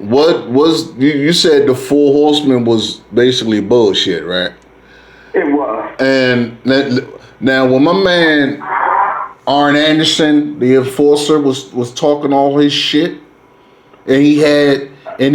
what was you said the Four Horsemen was basically bullshit, right? It was. And now when my man Arn Anderson, the enforcer, was talking all his shit, and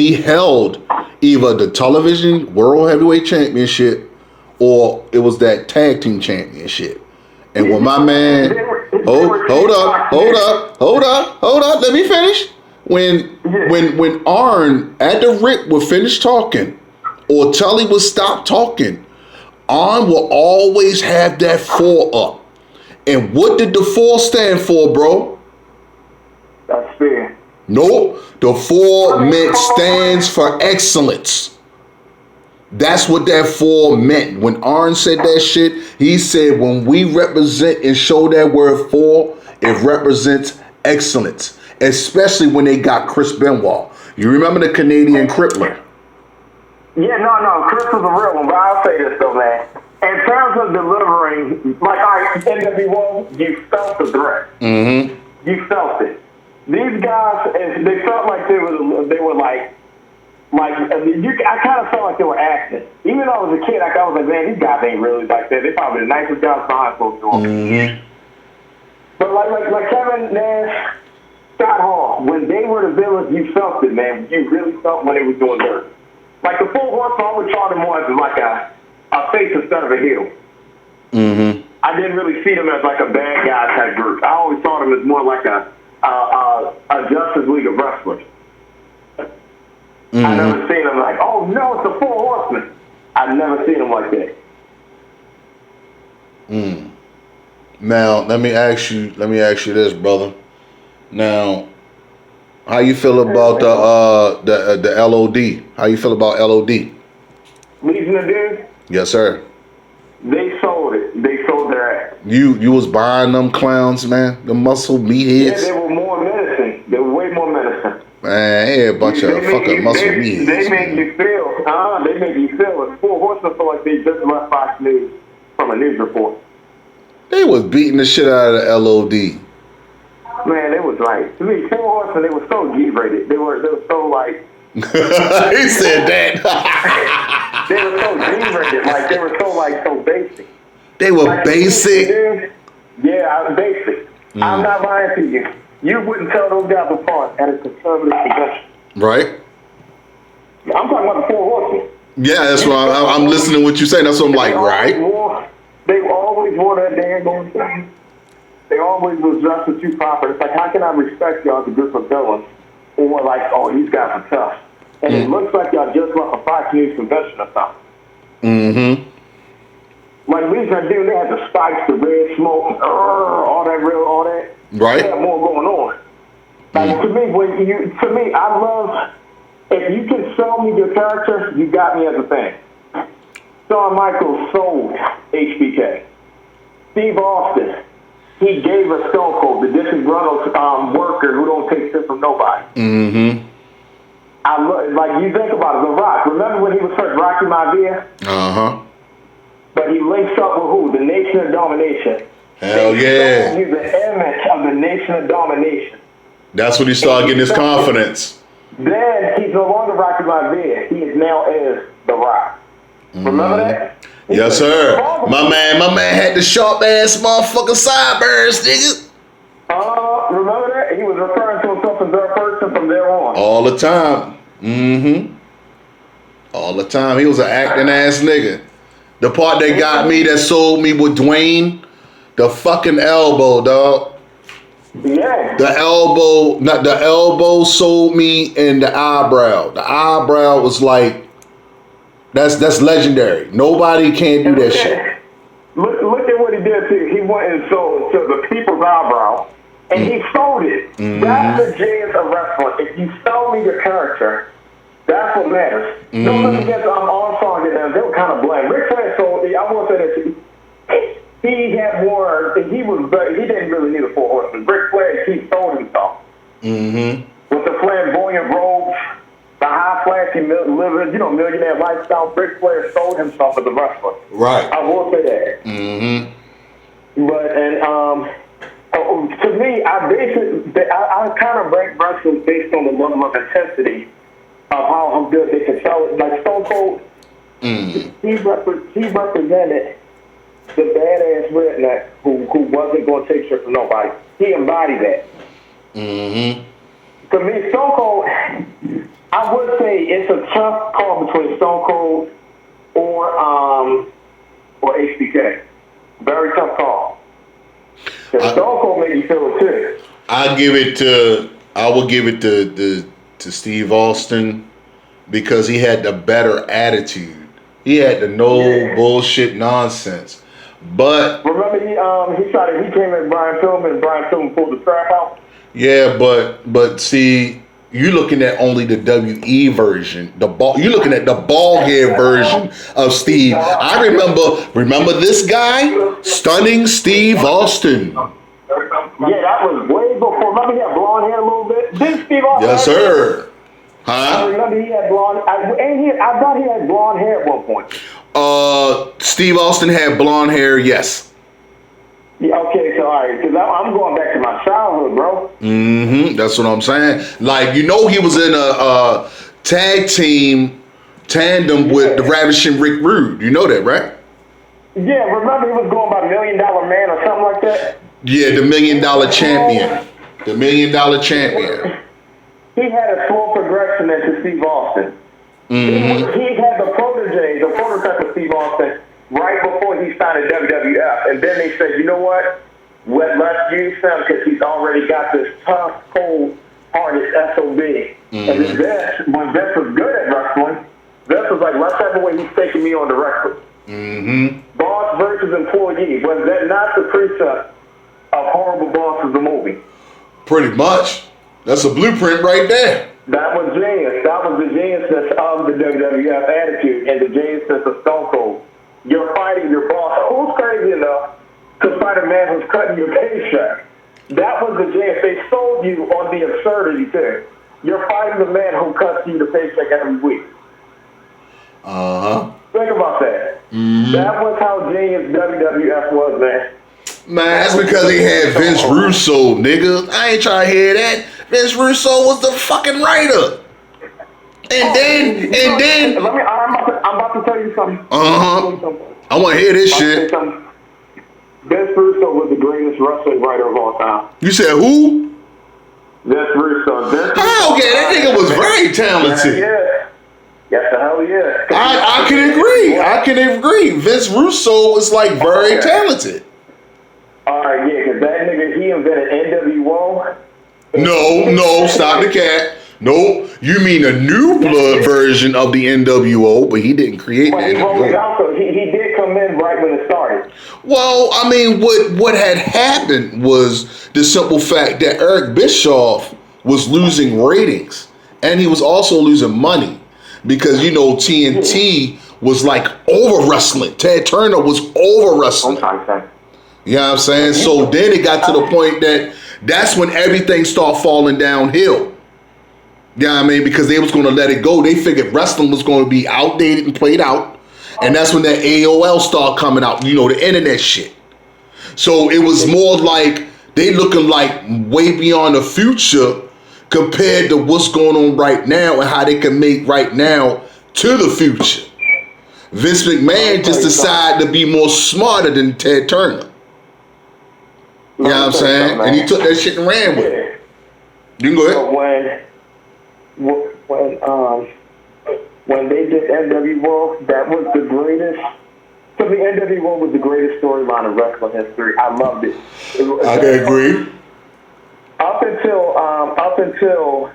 he held either the television World Heavyweight Championship or it was that tag team championship. And when my man hold up, let me finish. When Arn at the Rick would finish talking or Tully would stop talking, Arn will always have that 4 up. And what did the 4 stand for, bro? That's fair. Nope. The 4 stands for excellence. That's what that 4 meant. When Arn said that shit, he said when we represent and show that word 4, it represents excellence. Especially when they got Chris Benoit. You remember the Canadian Crippler? Yeah, no, Chris was a real one, but I'll say this though, man. In terms of delivering, like, all right, NWO, you felt the threat. Mm-hmm. You felt it. These guys, they felt like they were like, I kind of felt like they were acting. Even though I was a kid, I was like, man, these guys ain't really like that. They probably the nicest guys behind folks doing. Mm-hmm. But like Kevin Nash, Scott Hall, when they were the villains, you felt it, man. You really felt when they were doing dirt. Like the Four Horsemen, I would try them more as like a face instead of a heel. Mm-hmm. I didn't really see them as like a bad guy type group. I always saw them as more like a Justice League of Wrestlers. Mm-hmm. I never seen them like, oh no, it's the Four Horsemen. I never seen them like that. Now let me ask you this, brother. Now, how you feel about the LOD? How you feel about LOD? Legion of Doom? Yes, sir. They sold it. They sold their ass. You was buying them clowns, man. The muscle meatheads. Yeah, they were more menacing. They were way more menacing. Man, hey, a bunch of fucking muscle meatheads. They make you feel. They make you feel it. Four Horsemen feel like they just left Fox News from a news report. They was beating the shit out of the LOD. Man, it was like, to me, Four Horsemen, they were so G-rated. They were so like. He said that. They were so G-rated. Like, they were so basic. They were like, basic? Yeah, I was basic. I'm not lying to you. You wouldn't tell those guys apart at a conservative convention. Right. I'm talking about the Four Horsemen. Yeah, that's why I'm listening to what you're saying. That's what I'm like, right? They always wore that damn going thing. They always was dressed with you proper. It's like, how can I respect y'all as a group of villains? Or like, oh, these guys are tough. And it looks like y'all just left a Fox News convention or something. Mm-hmm. Like Legion of Doom, they had the spikes, the red smoke, all that. Right. They had more going on. Like to me, I love, if you can sell me your character, you got me as a fan. Shawn Michaels sold HBK. Steve Austin, he gave us Stone Cold, the disgruntled worker who don't take shit from nobody. Mm-hmm. I love, like, you think about it, The Rock. Remember when he was first Rocky Maivia? Uh-huh. But he links up with who? The Nation of Domination. Hell yeah. He's the image of the Nation of Domination. That's when he started getting his confidence. Then he's no longer Rocky Maivia. He is now The Rock. Remember that? Yes, sir. My man had the sharp ass motherfucking sideburns, nigga. Remember that? He was referring to himself as their person from there on. All the time. Mm-hmm. All the time. He was an acting ass nigga. The part that got me, that sold me with Dwayne, the fucking elbow, dog. Yeah. The elbow sold me, and the eyebrow. The eyebrow was like, that's legendary. Nobody can do that shit. Look at what he did too. He went and sold to the people's eyebrow, and he sold it. Mm-hmm. That's the genius of wrestling. If you sell me your character, that's what matters. Mm-hmm. No look against Armstrong and them. They were kind of bland. Ric Flair sold it. I won't say that to you. He had more. He didn't really need a Four Horsemen. Ric Flair, he sold himself. Mm-hmm. With the flamboyant robes, the high flashy millionaire lifestyle, Ric Flair sold himself as a wrestler. Right. I will say that. Mm-hmm. But to me, I kind of rank wrestling based on the level of intensity how good they can sell it. Like Stone Cold, he represented the badass redneck who wasn't going to take shit from nobody. He embodied that. Mm-hmm. To me, Stone Cold, I would say it's a tough call between Stone Cold or HBK. Very tough call. Because Stone Cold made you feel it too. I would give it to Steve Austin because he had the better attitude. He had the bullshit nonsense. But remember he came at Brian Pillman and Brian Pillman pulled the trap out? Yeah, but see, you're looking at only the WE version. You're looking at the bald head version of Steve. I remember this guy, Stunning Steve Austin. Yeah, that was way before. Remember he had blonde hair a little bit? Didn't Steve Austin? Yes, sir. Huh? I remember he had blonde. I thought he had blonde hair at one point. Steve Austin had blonde hair. Yes. Yeah, okay, so all right, because I'm going back to my childhood, bro. Mm-hmm. That's what I'm saying. Like, he was in a tag team tandem with the Ravishing Rick Rude. You know that, right? Yeah, remember he was going by $1 Million Man or something like that? Yeah, the $1 Million Champion. The $1 Million Champion. He had a slow progression into Steve Austin. Mm-hmm. He had the prototype of Steve Austin right before he signed at WWF. And then they said, you know what? Let's use him because he's already got this tough, cold-hearted SOB. Mm-hmm. And then when Vince was good at wrestling, Vince was like, let's have the way he's taking me on the record. Mm-hmm. Boss versus employee. Was that not the precept of Horrible Bosses, the movie? Pretty much. That's a blueprint right there. That was genius. That was the geniusness of the WWF attitude and the geniusness of Stone Cold. You're fighting your boss. Who's crazy enough to fight a man who's cutting your paycheck? That was the genius. They sold you on the absurdity too. You're fighting the man who cuts you the paycheck every week. Uh-huh. Think about that. Mm-hmm. That was how genius WWF was, man. Man, that's because he had Vince Russo, nigga. I ain't trying to hear that. Vince Russo was the fucking writer. And then. I'm about to tell you something. I want to hear this shit. Vince Russo was the greatest wrestling writer of all time. You said who? Vince Russo. Okay, that nigga was very talented. Yeah. Yes, the hell yeah. I can agree. I can agree. Vince Russo was like very talented. All right, yeah, because that nigga, he invented NWO. No, stop the cat. No, you mean a new blood version of the NWO, but he didn't create the NWO. He did come in right when it started. Well, I mean, what had happened was the simple fact that Eric Bischoff was losing ratings, and he was also losing money because, TNT was like over wrestling. Ted Turner was over wrestling. You know what I'm saying? So then it got to the point that's when everything started falling downhill. You know what I mean? Because they was going to let it go. They figured wrestling was going to be outdated and played out. And that's when that AOL started coming out, the internet shit. So it was more like they looking like way beyond the future compared to what's going on right now and how they can make right now to the future. Vince McMahon just decided to be more smarter than Ted Turner. You know what I'm saying? And he took that shit and ran with it. You can go ahead. When they did NWO, that was the greatest. To me, NWO was the greatest storyline in wrestling history. I loved it. I can agree. Up until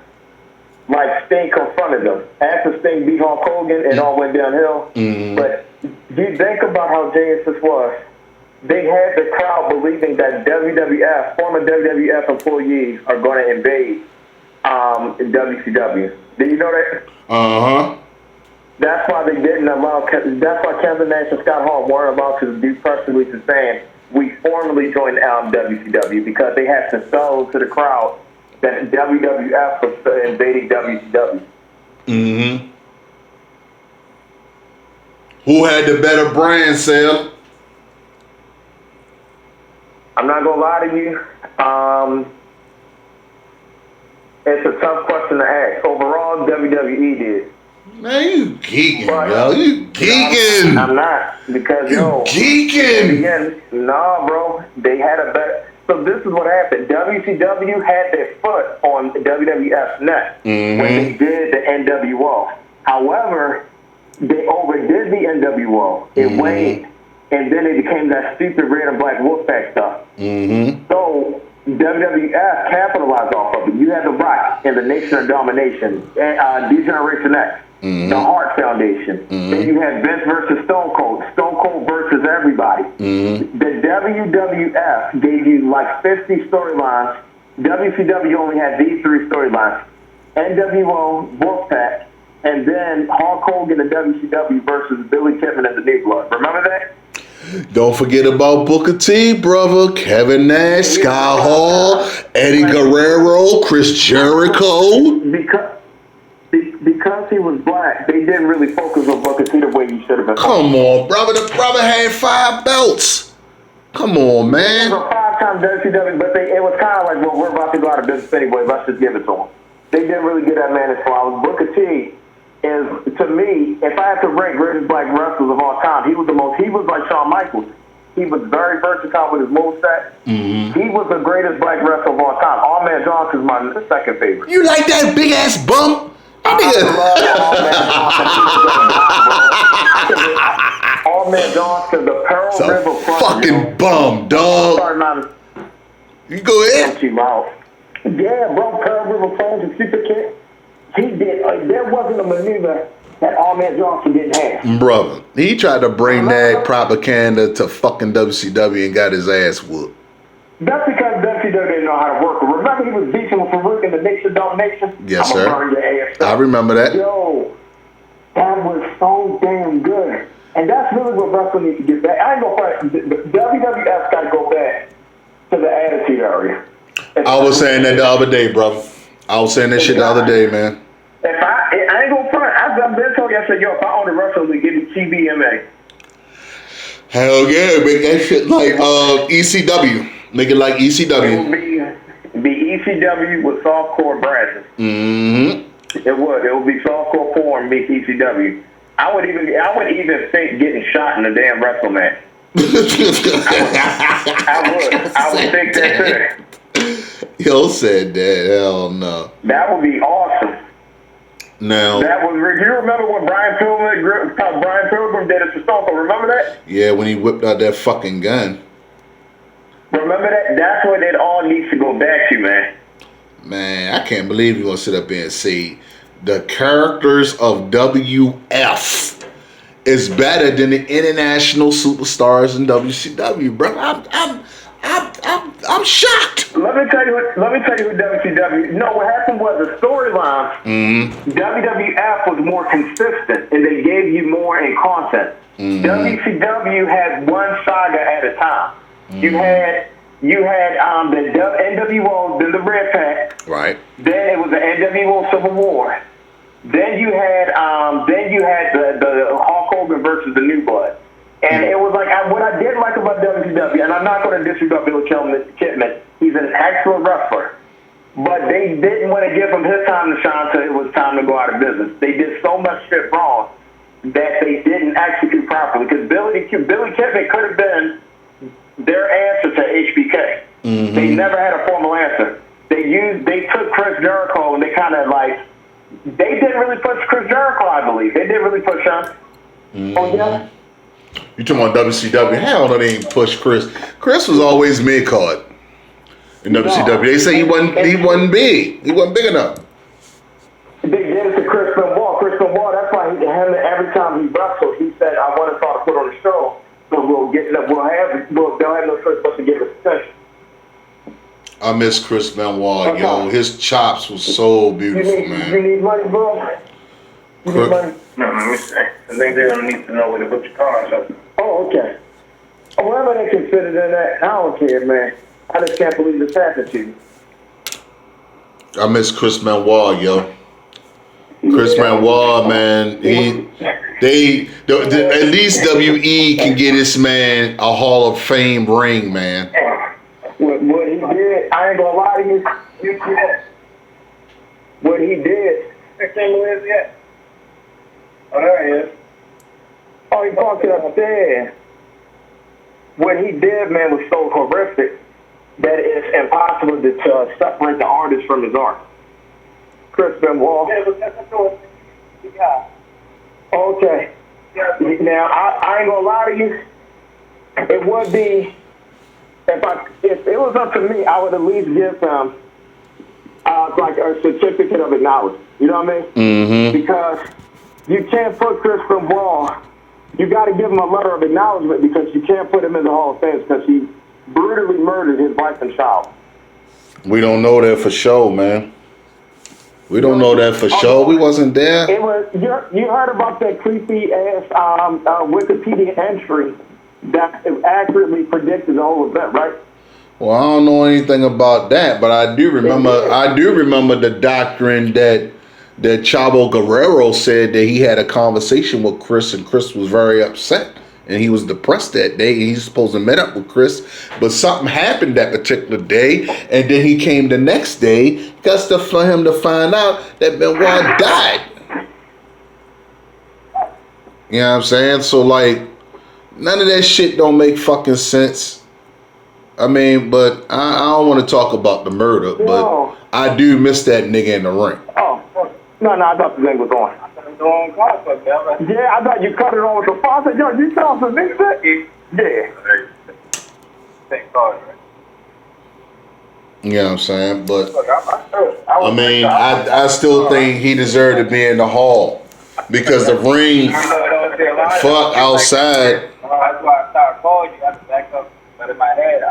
like Sting confronted them. After Sting beat Hulk Hogan, it all went downhill. Mm-hmm. But you think about how genius this was. They had the crowd believing that former WWF employees are going to invade WCW. Did you know that? Uh-huh. That's why they didn't allow. That's why Kevin Nash and Scott Hall weren't allowed to do press releases saying we formally joined WCW because they had to sell to the crowd that WWF was invading WCW. Mm-hmm. Who had the better brand, Sal? I'm not gonna lie to you. It's a tough question to ask. Overall, WWE did. Man, you geeking, But, yo. You geeking. I'm not, because, Geeking. again, nah, bro. They had a better... So this is what happened. WCW had their foot on WWF's neck when they did the NWO. However, they overdid the NWO. It waned. And then it became that stupid red and black Wolfpack stuff. So WWF capitalized off of it. You had The Rock and the Nation of Domination, D-Generation X, the Hart Foundation. Then you had Vince versus Stone Cold versus everybody. The WWF gave you like 50 storylines. WCW only had these 3 storylines: NWO, Wolfpack, and then Hulk Hogan and WCW versus Billy Kidman and the New Blood. Remember that? Don't forget about Booker T, brother. Kevin Nash, Scott Hall, Eddie Guerrero, Chris Jericho. Because he was black, they didn't really focus on Booker T the way he should have been. Come on, brother. The brother had 5 belts. Come on, man. He was a 5-time WCW, but it was kind of like, well, we're about to go out of business anyway. Let's just give it to him. They didn't really get that man his flowers. Booker T is, to me, if I had to rank greatest black wrestlers of all time, he was like Shawn Michaels. He was very versatile with his moveset. He was the greatest black wrestler of all time. All Man Johnson is my second favorite. You like that big ass bump? I love All Man Johnson, the Pearl River Front. Fucking bum, dog. You go ahead. Yeah, bro, Pearl River Front and Super Kick. He did. There wasn't a maneuver that All Man Johnson didn't have. Brother, he tried to bring that propaganda to fucking WCW and got his ass whooped. That's because WCW didn't know how to work. Remember he was beating with Farouk in the Nation Domination? Yes, sir. Burn your ass up. I remember that. Yo, that was so damn good. And that's really what wrestling needs to get back. I ain't gonna fight. WWF got to go back to the Attitude Era. I was saying that the other day, bro. I was saying that shit the other day, man. If I ain't gonna front. I've been told you, I said, yo, if I own a wrestling league, give me TBMA. Hell yeah, make that shit like ECW. Make it like ECW. It would be ECW with softcore brasses. It would be softcore porn meets ECW. I would even think getting shot in a damn wrestle match. I would think that too. Yo said that. Hell no. That would be awesome. Now. You remember when Brian Pilgrim did it to Stone Cold? Remember that? Yeah, when he whipped out that fucking gun. Remember that? That's what it all needs to go back to, man. Man, I can't believe you're gonna sit up there and say the characters of WF is better than the international superstars in WCW, bro. I'm shocked. Let me tell you who WCW. No, what happened was the storyline. WWF was more consistent, and they gave you more in content. WCW had one saga at a time. You had the NWO, then the Red Pack. Right. Then it was the NWO Civil War. Then you had the Hulk Hogan versus the New Blood. And it was like, what I did like about WCW, and I'm not going to disregard Billy Kidman, he's an excellent wrestler. But they didn't want to give him his time to shine until it was time to go out of business. They did so much shit wrong that they didn't execute properly. Because Billy Kidman could have been their answer to HBK. They never had a formal answer. They took Chris Jericho and they kind of they didn't really push Chris Jericho, I believe. They didn't really push him. Oh, yeah? You talking about WCW? Hell no, they ain't push Chris. Chris was always mid-card in WCW. They say he wasn't big. He wasn't big enough. They did it to Chris Benoit. Chris Benoit, that's why every time he wrestled, he said, I want to start to put on the show. So they'll have no choice but to give us attention. I miss Chris Benoit, yo. His chops was so beautiful, man. You need money, bro? You need money? No, let me say. I think they're going to need to know where to put your car or something. Oh, okay. Whatever they can fit it in that, I don't care, man. I just can't believe this happened to you. I miss Chris Benoit, yo. Chris Benoit, man. At least WE can get this man a Hall of Fame ring, man. What he did, I ain't gonna lie to you. What he did, Where's he at? Oh, there he is. Oh, he parked it upstairs. What he did, man, was so horrific that it's impossible to separate the artist from his art. Chris Benoit. Yeah. Okay. Now, I ain't gonna lie to you. It would be, if it was up to me, I would at least give him like a certificate of acknowledgement. You know what I mean? Mm-hmm. Because you can't put Chris Benoit. You got to give him a letter of acknowledgement because you can't put him in the Hall of Fame because he brutally murdered his wife and child. We don't know that for sure, man. We don't know that for sure. We wasn't there. It was you heard about that creepy ass Wikipedia entry that accurately predicted the whole event, right? Well, I don't know anything about that, but I do remember. I do remember the doctrine that Chavo Guerrero said that he had a conversation with Chris, and Chris was very upset, and he was depressed that day. And he's supposed to meet up with Chris, but something happened that particular day, and then he came the next day just for him to find out that Benoit died. You know what I'm saying? So like, none of that shit don't make fucking sense. I mean, but I don't want to talk about the murder, but I do miss that nigga in the ring. Oh, no, I thought the thing was on. Yeah, I thought you cut it on with the faucet. Yo, you tell some nigga? Yeah. You know what I'm saying? But I mean, I still think he deserved to be in the Hall because the ring, fuck outside. That's why I started calling you. I had to back up. But in my head,